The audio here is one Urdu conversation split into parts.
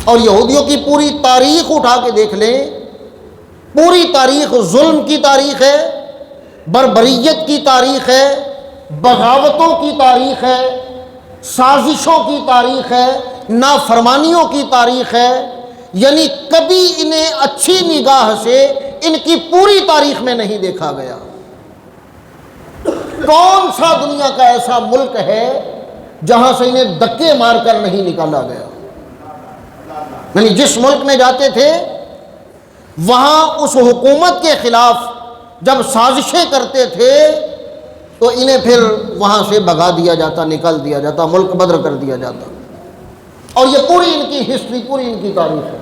اور یہودیوں کی پوری تاریخ اٹھا کے دیکھ لیں، پوری تاریخ ظلم کی تاریخ ہے، بربریت کی تاریخ ہے، بغاوتوں کی تاریخ ہے، سازشوں کی تاریخ ہے، نافرمانیوں کی تاریخ ہے۔ یعنی کبھی انہیں اچھی نگاہ سے ان کی پوری تاریخ میں نہیں دیکھا گیا۔ کون سا دنیا کا ایسا ملک ہے جہاں سے انہیں دھکے مار کر نہیں نکالا گیا؟ یعنی جس ملک میں جاتے تھے وہاں اس حکومت کے خلاف جب سازشیں کرتے تھے تو انہیں پھر وہاں سے بھگا دیا جاتا، نکال دیا جاتا، ملک بدر کر دیا جاتا۔ اور یہ پوری ان کی ہسٹری، پوری ان کی تاریخ ہے۔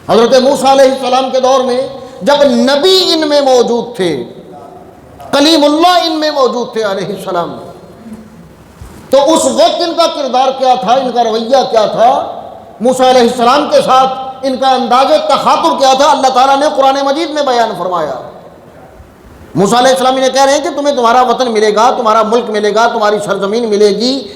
حضرت موسیٰ علیہ السلام کے دور میں جب نبی ان میں موجود تھے، کلیم اللہ ان میں موجود تھے علیہ السلام، تو اس وقت ان کا کردار کیا تھا، ان کا رویہ کیا تھا، موسیٰ علیہ السلام کے ساتھ ان کا انداز تخاطب کیا تھا، اللہ تعالیٰ نے قرآن مجید میں بیان فرمایا۔ موسیٰ علیہ السلام انہیں کہہ رہے ہیں کہ تمہیں تمہارا وطن ملے گا، تمہارا ملک ملے گا، تمہاری سرزمین ملے گی،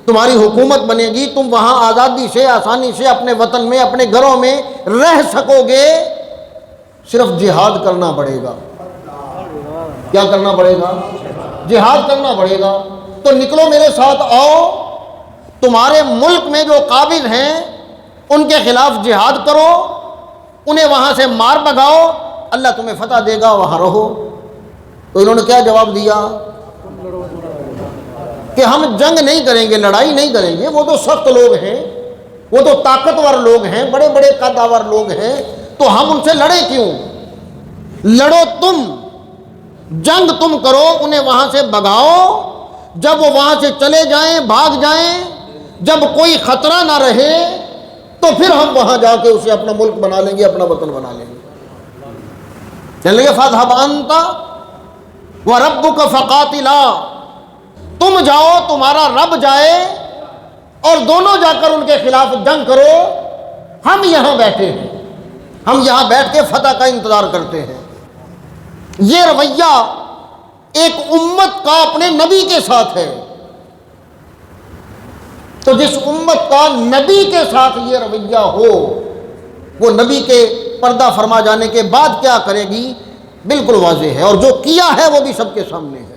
تمہاری حکومت بنے گی، تم وہاں آزادی سے، آسانی سے اپنے وطن میں، اپنے گھروں میں رہ سکو گے، صرف جہاد کرنا پڑے گا۔ کیا کرنا پڑے گا؟ جہاد کرنا پڑے گا۔ تو نکلو میرے ساتھ، آؤ، تمہارے ملک میں جو قابض ہیں ان کے خلاف جہاد کرو، انہیں وہاں سے مار بھگاؤ، اللہ تمہیں فتح دے گا، وہاں رہو۔ تو انہوں نے کیا جواب دیا کہ ہم جنگ نہیں کریں گے، لڑائی نہیں کریں گے، وہ تو سخت لوگ ہیں، وہ تو طاقتور لوگ ہیں، بڑے بڑے قدآور لوگ ہیں، تو ہم ان سے لڑیں کیوں؟ لڑو تم، جنگ تم کرو، انہیں وہاں سے بھگاؤ، جب وہ وہاں سے چلے جائیں، بھاگ جائیں، جب کوئی خطرہ نہ رہے تو پھر ہم وہاں جا کے اسے اپنا ملک بنا لیں گے، اپنا وطن بنا لیں گے۔ چلیں گے، فاذهب انت وربک فقاتلا، تم جاؤ، تمہارا رب جائے، اور دونوں جا کر ان کے خلاف جنگ کرو، ہم یہاں بیٹھے ہیں، ہم یہاں بیٹھ کے فتح کا انتظار کرتے ہیں۔ یہ رویہ ایک امت کا اپنے نبی کے ساتھ ہے، تو جس امت کا نبی کے ساتھ یہ رویہ ہو، وہ نبی کے پردہ فرما جانے کے بعد کیا کرے گی بالکل واضح ہے، اور جو کیا ہے وہ بھی سب کے سامنے ہے۔